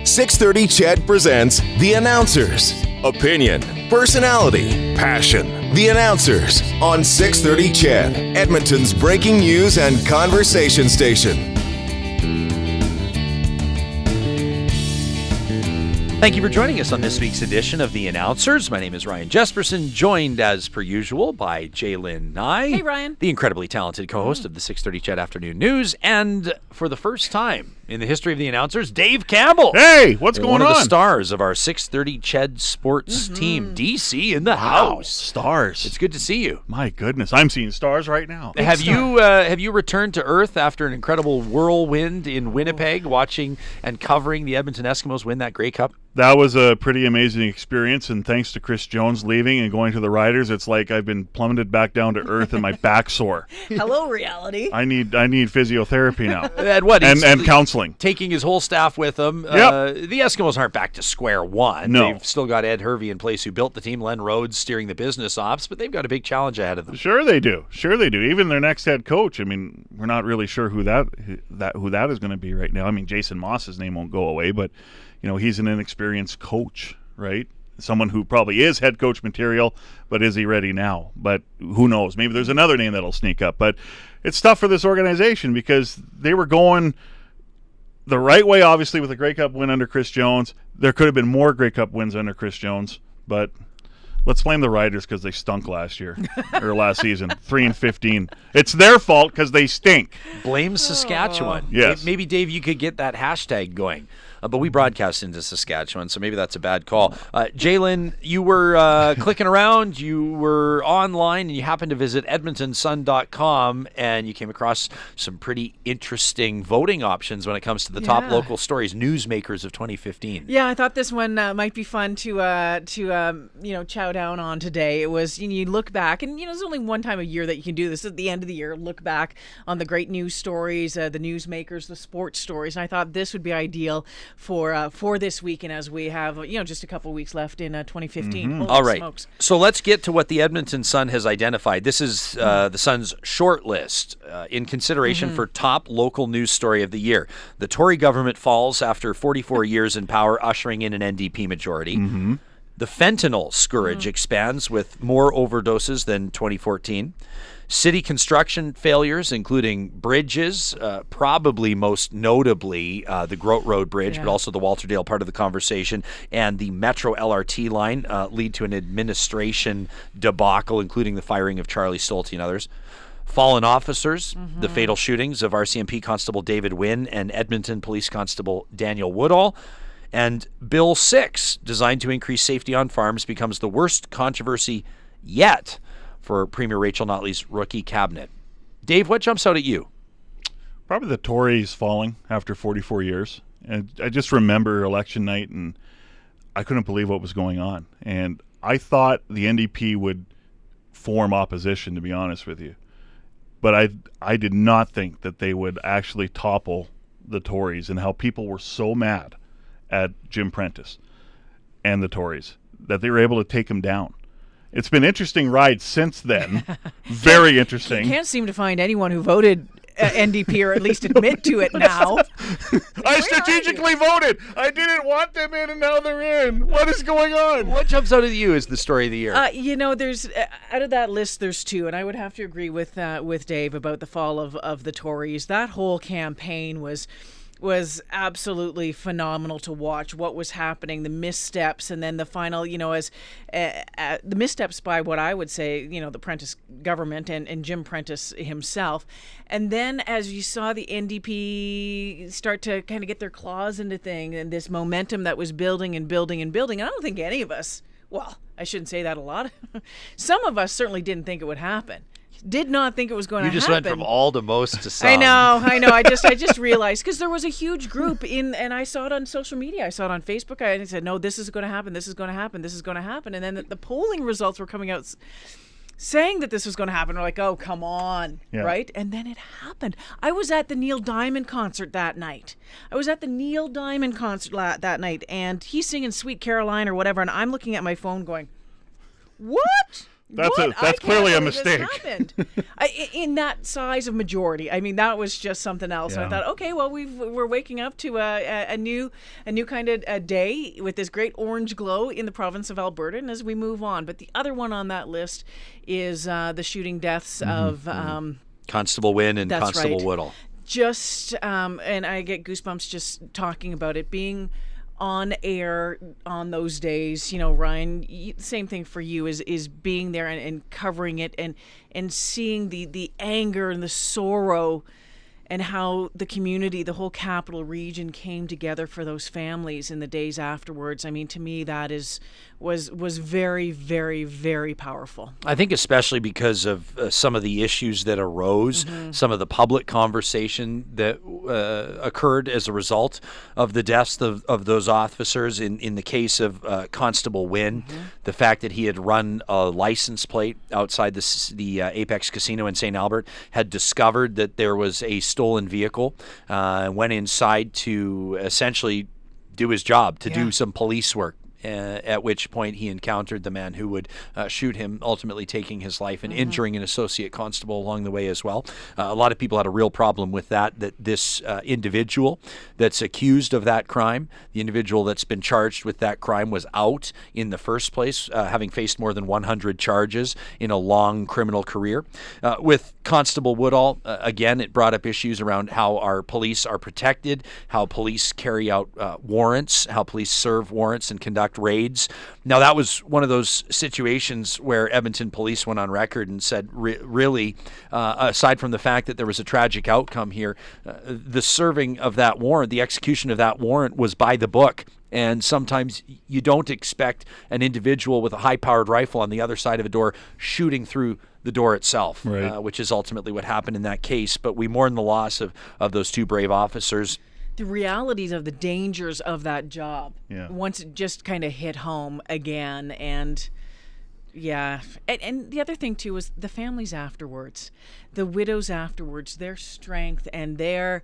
630 CHED presents The Announcers. Opinion, personality, passion. The Announcers on 630 CHED, Edmonton's breaking news and conversation station. Thank you for joining us on this week's edition of The Announcers. My name is Ryan Jespersen, joined as per usual by Jalen Nye. Hey, Ryan. The incredibly talented co-host of the 630 CHED Afternoon News. And for the first time in the history of The Announcers, Dave Campbell. Hey, what's going on? One of the stars of our 630 CHED sports team, DC, in the house. Stars. It's good to see you. My goodness, I'm seeing stars right now. Have you returned to Earth after an incredible whirlwind in Winnipeg, watching and covering the Edmonton Eskimos win that Grey Cup? That was a pretty amazing experience, and thanks to Chris Jones leaving and going to the Riders, it's like I've been plummeted back down to earth and my back's sore. Hello, reality. I need physiotherapy now. And what? And counseling. Taking his whole staff with him. Yep. The Eskimos aren't back to square one. No. They've still got Ed Hervey in place, who built the team, Len Rhodes steering the business ops, but they've got a big challenge ahead of them. Sure they do. Even their next head coach. I mean, we're not really sure who that is going to be right now. I mean, Jason Moss's name won't go away, but you know, he's an inexperienced coach, right? Someone who probably is head coach material, but is he ready now? But who knows? Maybe there's another name that'll sneak up. But it's tough for this organization because they were going the right way, obviously, with the Grey Cup win under Chris Jones. There could have been more Grey Cup wins under Chris Jones, but let's blame the Riders because they stunk last year or last season, 3-15. It's their fault because they stink. Blame Saskatchewan. Yes. Maybe, Dave, you could get that hashtag going. But we broadcast into Saskatchewan, so maybe that's a bad call. Jalen, you were clicking around, you were online, and you happened to visit edmontonsun.com, and you came across some pretty interesting voting options when it comes to the top local stories, newsmakers of 2015. Yeah, I thought this one might be fun to chow down on today. It was, you look back, and there's only one time a year that you can do this. At the end of the year, look back on the great news stories, the newsmakers, the sports stories, and I thought this would be ideal for this weekend as we have just a couple weeks left in 2015. Holy All right, smokes. So let's get to what the Edmonton Sun has identified. This is the Sun's short list in consideration for top local news story of the year. The Tory government falls after 44 years in power, ushering in an NDP majority. The fentanyl scourge expands with more overdoses than 2014. City construction failures, including bridges, probably most notably the Grote Road Bridge, but also the Walterdale part of the conversation, and the Metro LRT line lead to an administration debacle, including the firing of Charlie Stolte and others. Fallen officers, the fatal shootings of RCMP Constable David Wynn and Edmonton Police Constable Daniel Woodall. And Bill 6, designed to increase safety on farms, becomes the worst controversy yet for Premier Rachel Notley's rookie cabinet. Dave, what jumps out at you? Probably the Tories falling after 44 years. And I just remember election night, and I couldn't believe what was going on. And I thought the NDP would form opposition, to be honest with you. But I did not think that they would actually topple the Tories, and how people were so mad at Jim Prentice and the Tories that they were able to take him down. It's been an interesting ride since then. Very interesting. You can't seem to find anyone who voted NDP or at least admit to it now. I strategically voted. I didn't want them in, and now they're in. What is going on? What jumps out at you as the story of the year? There's out of that list, there's two, and I would have to agree with Dave about the fall of the Tories. That whole campaign was absolutely phenomenal to watch. What was happening, the missteps, and then the final, as the missteps by what I would say, the Prentice government and Jim Prentice himself. And then as you saw the NDP start to kind of get their claws into things, and this momentum that was building and building and building, and I don't think any of us, well, I shouldn't say that a lot. Some of us certainly didn't think it would happen. Did not think it was going to happen. You just went from all to most to some. I know. I just realized, because there was a huge group and I saw it on social media. I saw it on Facebook. I said, no, this is going to happen. This is going to happen. This is going to happen. And then the polling results were coming out saying that this was going to happen. We're like, oh, come on, right? And then it happened. I was at the Neil Diamond concert that night. And he's singing Sweet Caroline or whatever, and I'm looking at my phone going, what? That's clearly a mistake. Happened. In that size of majority. I mean, that was just something else. Yeah. And I thought, okay, well, we're waking up to a new kind of a day with this great orange glow in the province of Alberta. And as we move on, but the other one on that list is the shooting deaths of Constable Wynne and That's Constable right. Woodall. Just and I get goosebumps just talking about it, being on air on those days. You know, Ryan, same thing for you, is being there and covering it and seeing the anger and the sorrow and how the community, the whole capital region, came together for those families in the days afterwards. I mean, to me, that was very, very, very powerful. I think especially because of some of the issues that arose, some of the public conversation that occurred as a result of the deaths of those officers. In the case of Constable Wynne, the fact that he had run a license plate outside the Apex Casino in St. Albert, had discovered that there was a stolen vehicle, went inside to essentially do his job, to do some police work. At which point he encountered the man who would shoot him, ultimately taking his life and injuring an associate constable along the way as well. A lot of people had a real problem with that this individual that's accused of that crime, the individual that's been charged with that crime, was out in the first place, having faced more than 100 charges in a long criminal career. With Constable Woodall, again, it brought up issues around how our police are protected, how police carry out warrants, how police serve warrants and conduct raids. Now, that was one of those situations where Edmonton police went on record and said, really, aside from the fact that there was a tragic outcome here, the serving of that warrant, the execution of that warrant, was by the book. And sometimes you don't expect an individual with a high-powered rifle on the other side of a door shooting through the door itself, right. Which is ultimately what happened in that case. But we mourn the loss of those two brave officers. The realities of the dangers of that job, once it just kind of hit home again. And and the other thing too was the families afterwards, the widows afterwards, their strength and their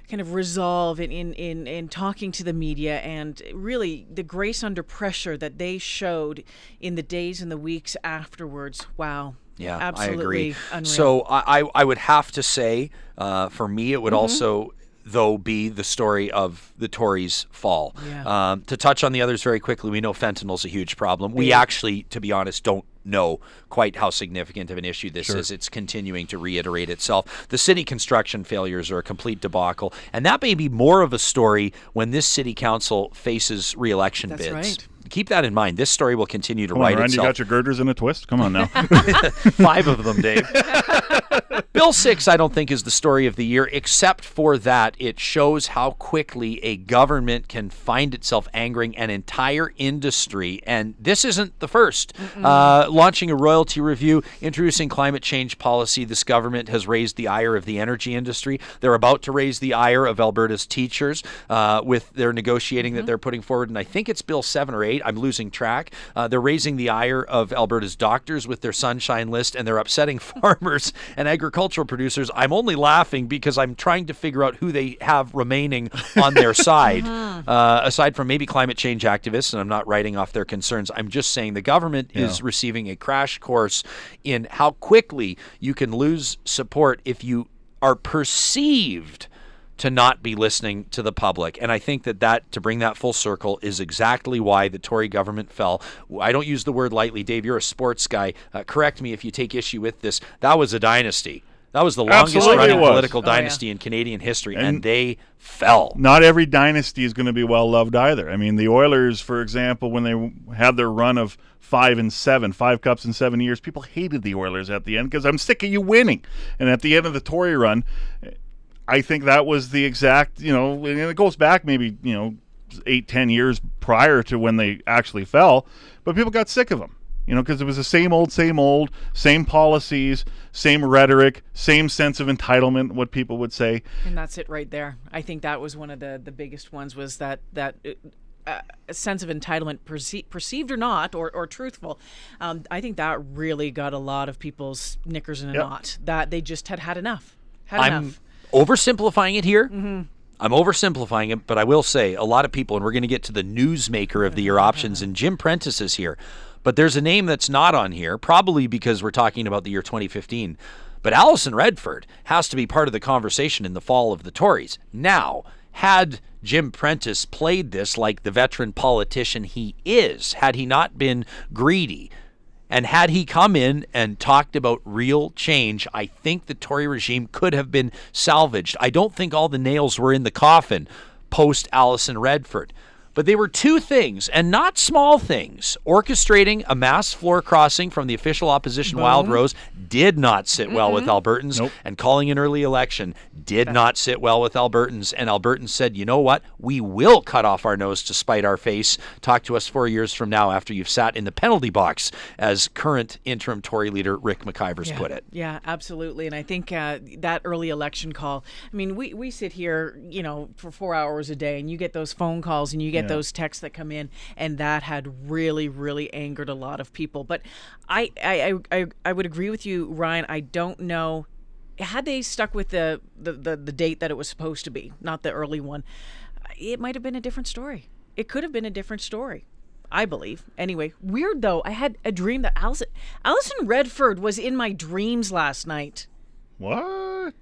kind of resolve in talking to the media, and really the grace under pressure that they showed in the days and the weeks afterwards. Wow. Yeah, absolutely I agree. Unreal. So I would have to say, for me, it would also, though, be the story of the Tories' fall. Yeah. To touch on the others very quickly, we know fentanyl's a huge problem. We actually, to be honest, don't know quite how significant of an issue this is. It's continuing to reiterate itself. The city construction failures are a complete debacle, and that may be more of a story when this city council faces re-election bids. Right. Keep that in mind. This story will continue to Come on, write Ryan, itself. you got your girders in a twist? Come on now. 5 of them, Dave. Bill 6, I don't think, is the story of the year, except for that it shows how quickly a government can find itself angering an entire industry. And this isn't the first. Launching a royalty review, introducing climate change policy, this government has raised the ire of the energy industry. They're about to raise the ire of Alberta's teachers with their negotiating that they're putting forward. And I think it's Bill 7 or 8. I'm losing track. They're raising the ire of Alberta's doctors with their sunshine list, and they're upsetting farmers and agricultural producers. I'm only laughing because I'm trying to figure out who they have remaining on their side, aside from maybe climate change activists, and I'm not writing off their concerns. I'm just saying the government is receiving a crash course in how quickly you can lose support if you are perceived to not be listening to the public. And I think that to bring that full circle is exactly why the Tory government fell. I don't use the word lightly. Dave, you're a sports guy. Correct me if you take issue with this. That was a dynasty. That was the longest running political dynasty in Canadian history, and they fell. Not every dynasty is going to be well loved either. I mean, the Oilers, for example, when they had their run of 5 and 7, 5 cups in 7 years, people hated the Oilers at the end because I'm sick of you winning. And at the end of the Tory run, I think that was the exact, and it goes back maybe, 8-10 years prior to when they actually fell, but people got sick of them, because it was the same old, same policies, same rhetoric, same sense of entitlement, what people would say. And that's it right there. I think that was one of the biggest ones, was that a sense of entitlement, perceived or not, or truthful. I think that really got a lot of people's knickers in a knot, that they just had enough. I'm oversimplifying it here. I'm oversimplifying it, but I will say a lot of people, and we're going to get to the newsmaker of the year options, and Jim Prentice is here. But there's a name that's not on here, probably because we're talking about the year 2015. But Alison Redford has to be part of the conversation in the fall of the Tories. Now, had Jim Prentice played this like the veteran politician he is, had he not been greedy, and had he come in and talked about real change, I think the Tory regime could have been salvaged. I don't think all the nails were in the coffin post Alison Redford. But they were two things, and not small things. Orchestrating a mass floor crossing from the official opposition Wild Rose did not sit well with Albertans, and calling an early election did not sit well with Albertans. And Albertans said, you know what? We will cut off our nose to spite our face. Talk to us 4 years from now after you've sat in the penalty box, as current interim Tory leader Rick McIvers put it. Yeah, absolutely. And I think that early election call, I mean, we sit here, for 4 hours a day, and you get those phone calls and you get those texts that come in, and that had really, really angered a lot of people. But I would agree with you, Ryan. I don't know, had they stuck with the date that it was supposed to be, not the early one, it might have been a different story. It could have been a different story, I believe. Anyway, weird though. I had a dream that Alison Redford was in my dreams last night. What?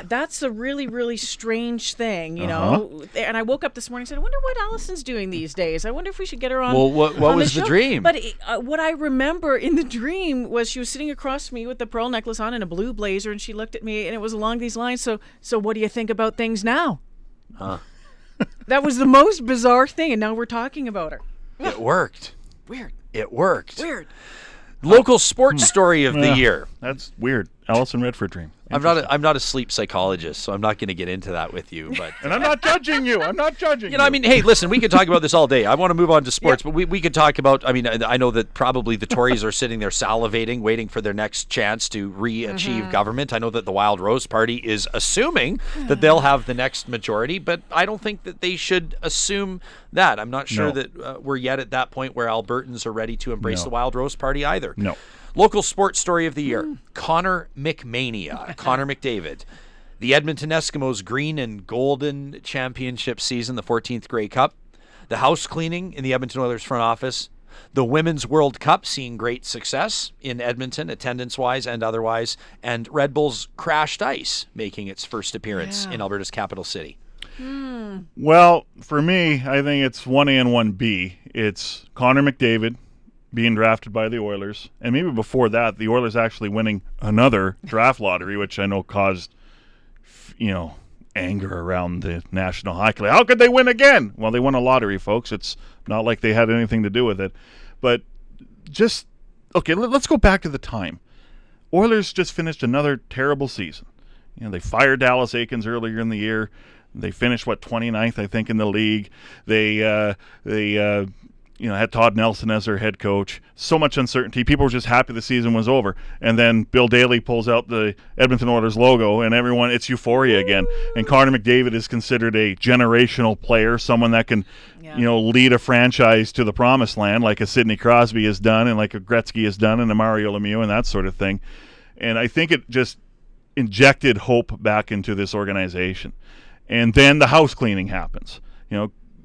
That's a really, really strange thing, you know. And I woke up this morning and said, I wonder what Alison's doing these days. I wonder if we should get her on. Well, what was the dream? But what I remember in the dream was she was sitting across from me with the pearl necklace on and a blue blazer, and she looked at me, and it was along these lines. So what do you think about things now? Huh? That was the most bizarre thing, and now we're talking about her. It worked. Weird. It worked. Weird. Local sports story of the year. That's weird. Alison Redford dream. I'm not a sleep psychologist, so I'm not going to get into that with you. But and I'm not judging you. I'm not judging you. I mean, hey, listen, we could talk about this all day. I want to move on to sports, but we could talk about, I mean, I know that probably the Tories are sitting there salivating, waiting for their next chance to re-achieve government. I know that the Wild Rose Party is assuming that they'll have the next majority, but I don't think that they should assume that. I'm not sure that we're yet at that point where Albertans are ready to embrace the Wild Rose Party either. No. Local sports story of the year, Connor McMania, Connor McDavid. The Edmonton Eskimos' green and golden championship season, the 14th Grey Cup. The house cleaning in the Edmonton Oilers front office. The Women's World Cup seeing great success in Edmonton, attendance-wise and otherwise. And Red Bull's crashed ice making its first appearance in Alberta's capital city. Well, for me, I think it's 1A and 1B. It's Connor McDavid being drafted by the Oilers, and maybe before that, the Oilers actually winning another draft lottery, which I know caused, anger around the National Hockey League. How could they win again? Well, they won a lottery, folks. It's not like they had anything to do with it. But let's go back to the time. Oilers just finished another terrible season. They fired Dallas Eakins earlier in the year. They finished 29th, I think, in the league. They had Todd Nelson as their head coach. So much uncertainty. People were just happy the season was over. And then Bill Daly pulls out the Edmonton Oilers logo, and it's euphoria again. And Connor McDavid is considered a generational player, someone that can, lead a franchise to the promised land, like a Sidney Crosby has done, and like a Gretzky has done, and a Mario Lemieux, and that sort of thing. And I think it just injected hope back into this organization. And then the house cleaning happens.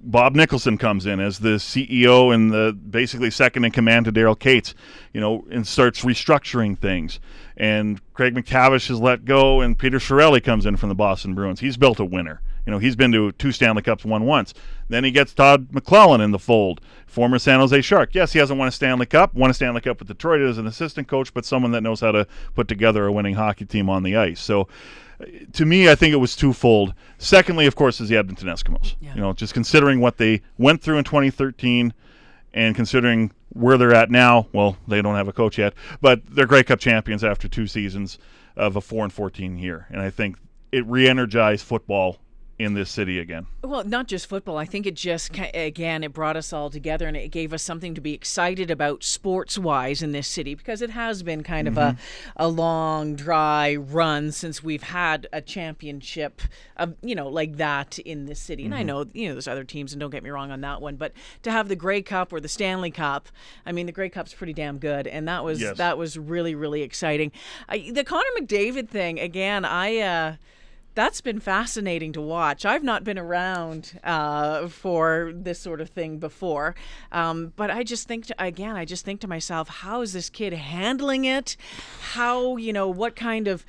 Bob Nicholson comes in as the CEO and the basically second in command to Daryl Cates, and starts restructuring things. And Craig McTavish is let go, and Peter Chiarelli comes in from the Boston Bruins. He's built a winner. He's been to 2 Stanley Cups, won once. Then he gets Todd McClellan in the fold, former San Jose Shark. Yes, he hasn't won a Stanley Cup. Won a Stanley Cup with Detroit as an assistant coach, but someone that knows how to put together a winning hockey team on the ice. So, to me, I think it was twofold. Secondly, of course, is the Edmonton Eskimos. Yeah. Just considering what they went through in 2013 and considering where they're at now, well, they don't have a coach yet, but they're Grey Cup champions after 2 seasons of a 4-14 year. And I think it re-energized football in this city again. Well, not just football. I think it just, again, it brought us all together, and it gave us something to be excited about sports-wise in this city, because it has been kind of a long, dry run since we've had a championship like that in this city. And I know, there's other teams, and don't get me wrong on that one, but to have the Grey Cup or the Stanley Cup, I mean, the Grey Cup's pretty damn good, and that was really, really exciting. The Connor McDavid thing, again, That's been fascinating to watch. I've not been around for this sort of thing before, but I just think, to myself, how is this kid handling it? How, what kind of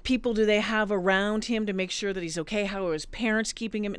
people do they have around him to make sure that he's okay? How are his parents keeping him?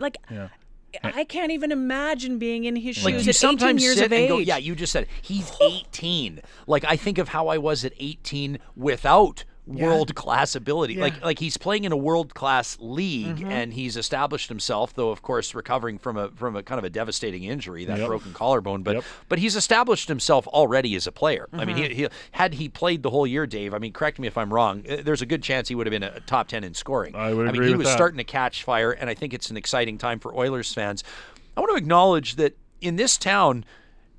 I can't even imagine being in his shoes at 18 years of age. Go, yeah, you just said he's 18. I think of how I was at 18 without world-class ability. Yeah. Like he's playing in a world-class league, and he's established himself, though of course recovering from a kind of a devastating injury, that broken collarbone. But he's established himself already as a player. I mean, he had he played the whole year, Dave. I mean, correct me if I'm wrong. There's a good chance he would have been a top 10 in scoring. I would agree he with was that. starting to catch fire, and I think it's an exciting time for Oilers fans. I want to acknowledge that in this town,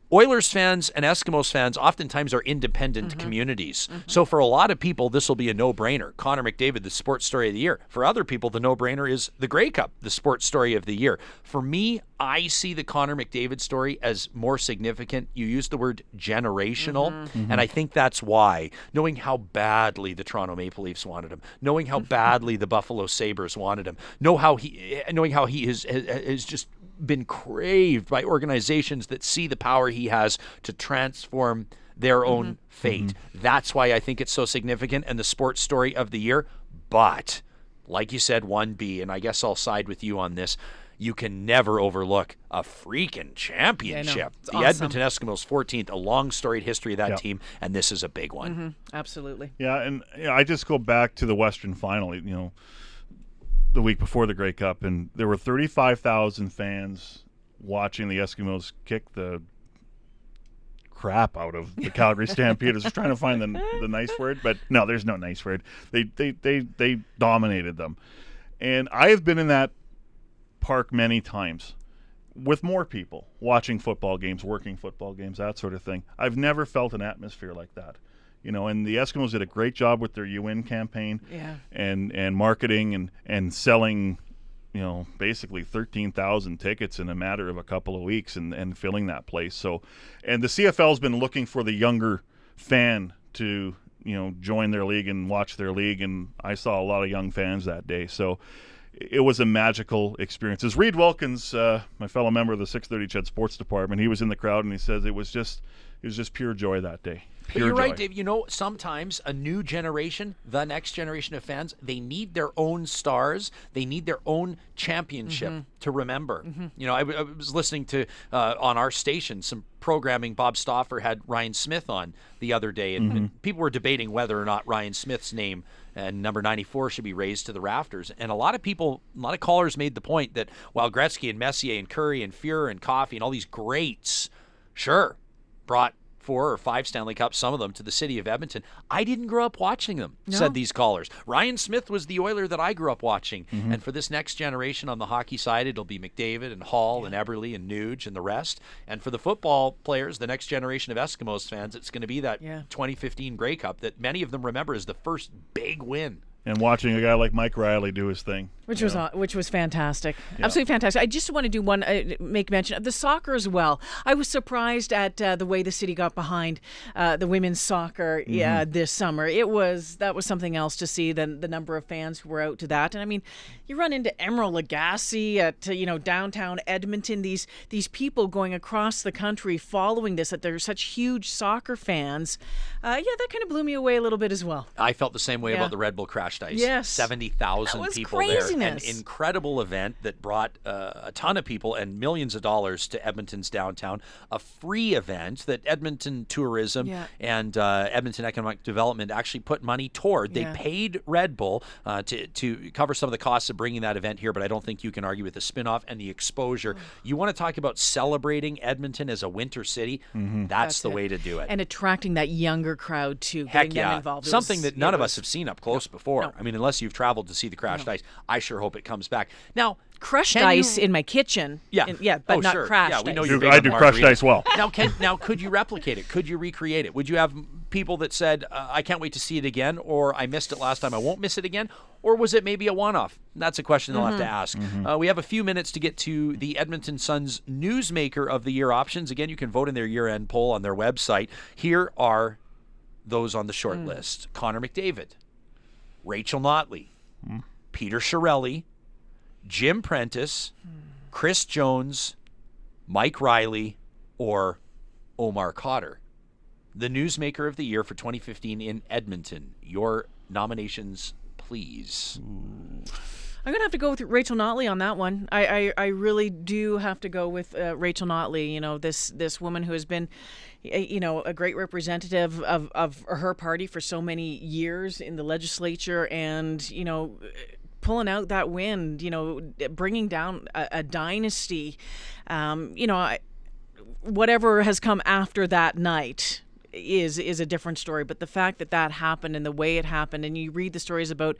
Oilers fans and Eskimos fans oftentimes are independent communities. So for a lot of people, this will be a no-brainer. Connor McDavid, the sports story of the year. For other people, the no-brainer is the Grey Cup, the sports story of the year. For me, I see the Connor McDavid story as more significant. You used the word generational, and I think that's why. Knowing how badly the Toronto Maple Leafs wanted him, knowing how badly the Buffalo Sabres wanted him, knowing how he has just been craved by organizations that see the power he has to transform their own fate. That's why I think it's so significant and the sports story of the year. But, like you said, 1B, and I guess I'll side with you on this, you can never overlook a freaking championship. It's the awesome. Edmonton Eskimos 14th, a long storied history of that team, and this is a big one. Absolutely. Yeah, and I just go back to the Western Final, the week before the Grey Cup, and there were 35,000 fans watching the Eskimos kick the crap out of the Calgary Stampeders. I was trying to find the nice word, but no, there's no nice word. They dominated them. And I have been in that park many times with more people watching football games, working football games, that sort of thing. I've never felt an atmosphere like that. And the Eskimos did a great job with their UN campaign and marketing and selling, basically 13,000 tickets in a matter of a couple of weeks and filling that place. So, and the CFL's been looking for the younger fan to, join their league and watch their league. And I saw a lot of young fans that day. So it was a magical experience. As Reed Wilkins, my fellow member of the 630 Ched Sports Department, he was in the crowd and he says it was just pure joy that day. But you're right, Dave. Sometimes a new generation, the next generation of fans, they need their own stars. They need their own championship to remember. I was listening to, on our station, some programming. Bob Stauffer had Ryan Smith on the other day, and people were debating whether or not Ryan Smith's name and number 94 should be raised to the rafters. And a lot of callers made the point that while Gretzky and Messier and Curry and Fuhrer and Coffey and all these greats, brought 4 or 5 Stanley Cups, some of them, to the city of Edmonton, I didn't grow up watching them, said these callers. Ryan Smith was the Oiler that I grew up watching. And for this next generation on the hockey side, it'll be McDavid and Hall and Eberle and Nuge and the rest. And for the football players, the next generation of Eskimos fans, it's going to be that 2015 Grey Cup that many of them remember as the first big win. And watching a guy like Mike Riley do his thing. Which was fantastic. Absolutely fantastic. I just want to do make mention of the soccer as well. I was surprised at the way the city got behind the women's soccer this summer. That was something else to see, the number of fans who were out to that. And I mean, you run into Emerald Lagasse at downtown Edmonton, these people going across the country following this, that they're such huge soccer fans. That kind of blew me away a little bit as well. I felt the same way about the Red Bull Crashed Ice. Yes. 70,000 people there. An incredible event that brought a ton of people and millions of dollars to Edmonton's downtown. A free event that Edmonton Tourism and Edmonton Economic Development actually put money toward. They paid Red Bull to cover some of the costs of bringing that event here, but I don't think you can argue with the spinoff and the exposure. You want to talk about celebrating Edmonton as a winter city? That's the way to do it. And attracting that younger crowd too. Heck getting them involved. Something that none of us have seen up close before. No. I mean, unless you've traveled to see the Crashed Ice, I sure hope it comes back. Now, crushed ice in my kitchen. But not crashed ice. We know I do crushed ice well. Now, could you replicate it? Could you recreate it? Would you have people that said, I can't wait to see it again, or I missed it last time, I won't miss it again? Or was it maybe a one-off? That's a question they'll have to ask. We have a few minutes to get to the Edmonton Sun's Newsmaker of the Year options. Again, you can vote in their year-end poll on their website. Here are those on the short list. Connor McDavid, Rachel Notley, Peter Chiarelli, Jim Prentice, Chris Jones, Mike Riley, or Omar Cotter. The newsmaker of the year for 2015 in Edmonton. Your nominations, please. I'm going to have to go with Rachel Notley on that one. I really do have to go with Rachel Notley. You know, this woman who has been, you know, a great representative of her party for so many years in the legislature, and, you know, pulling out that win, you know, bringing down a dynasty. You know, whatever has come after that night is a different story. But the fact that happened and the way it happened, and you read the stories about,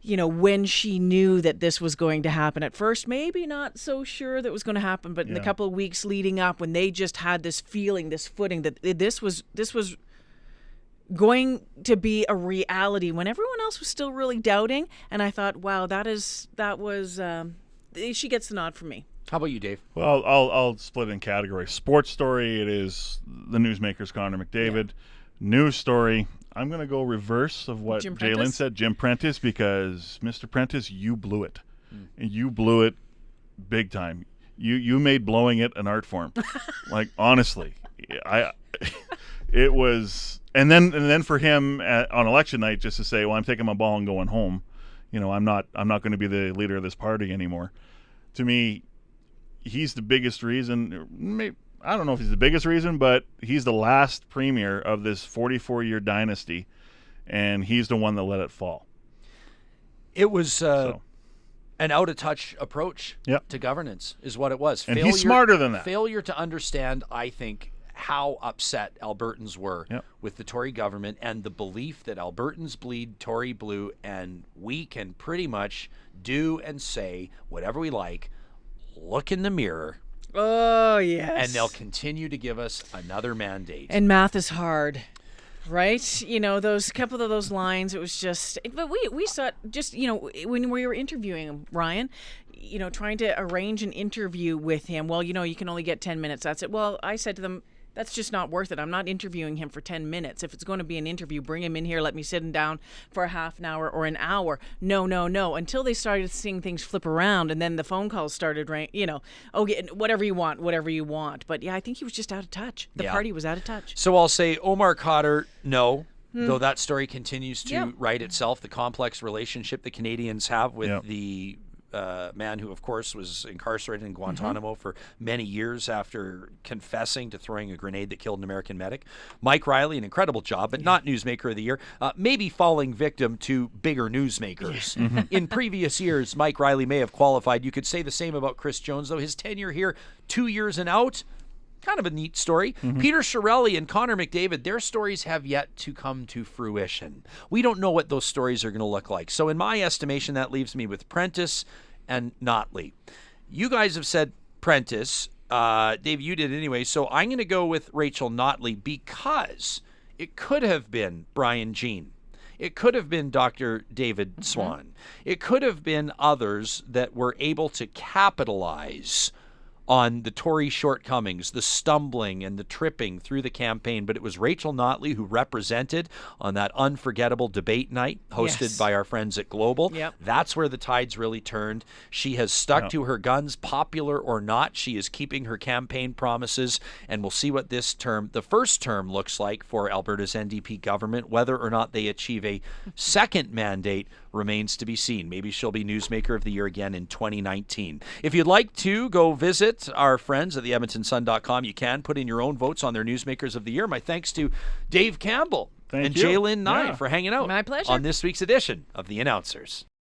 you know, when she knew that this was going to happen. At first, maybe not so sure that it was going to happen, but in the couple of weeks leading up, when they just had this feeling, this footing that this was going to be a reality when everyone else was still really doubting. And I thought, wow, she gets the nod from me. How about you, Dave? Well, I'll split in categories. Sports story, it is the newsmaker's Connor McDavid. News story, I'm going to go reverse of what Jalen said, Jim Prentice, because Mr. Prentice, you blew it. And you blew it big time. You made blowing it an art form. Like, honestly, it was, and then for him on election night just to say, well, I'm taking my ball and going home. You know, I'm not going to be the leader of this party anymore. To me, he's the biggest reason. Maybe, I don't know if he's the biggest reason, but he's the last premier of this 44-year dynasty, and he's the one that let it fall. It was an out-of-touch approach to governance is what it was. And he's smarter than that. Failure to understand, I think, how upset Albertans were with the Tory government and the belief that Albertans bleed Tory blue, and we can pretty much do and say whatever we like, look in the mirror. Oh, yes. And they'll continue to give us another mandate. And math is hard, right? You know, those couple of those lines, it was just, but we saw it just, you know, when we were interviewing him, Ryan, you know, trying to arrange an interview with him. Well, you know, you can only get 10 minutes. That's it. Well, I said to them, that's just not worth it. I'm not interviewing him for 10 minutes. If it's going to be an interview, bring him in here, let me sit him down for a half an hour or an hour. No. Until they started seeing things flip around, and then the phone calls started, you know, okay, whatever you want. But yeah, I think he was just out of touch. The party was out of touch. So I'll say Omar Cotter, no. Though that story continues to write itself, the complex relationship the Canadians have with the man who, of course, was incarcerated in Guantanamo for many years after confessing to throwing a grenade that killed an American medic. Mike Riley, an incredible job, but not Newsmaker of the Year. Maybe falling victim to bigger newsmakers. In previous years, Mike Riley may have qualified. You could say the same about Chris Jones, though. His tenure here, 2 years and out, kind of a neat story. Peter Chiarelli and Connor McDavid, their stories have yet to come to fruition. We don't know what those stories are going to look like. So in my estimation, that leaves me with Prentice and Notley. You guys have said Prentice. Dave, you did anyway. So I'm going to go with Rachel Notley because it could have been Brian Jean. It could have been Dr. David Swan. It could have been others that were able to capitalize on the Tory shortcomings, the stumbling and the tripping through the campaign. But it was Rachel Notley who represented on that unforgettable debate night hosted by our friends at Global. That's where the tides really turned. She has stuck to her guns, popular or not. She is keeping her campaign promises, and we'll see what this term, the first term, looks like for Alberta's NDP government. Whether or not they achieve a second mandate remains to be seen. Maybe she'll be Newsmaker of the Year again in 2019. If you'd like to go visit our friends at the EdmontonSun.com, you can put in your own votes on their Newsmakers of the Year. My thanks to Dave Campbell and Jalen Nye for hanging out My pleasure. on this week's edition of The Announcers.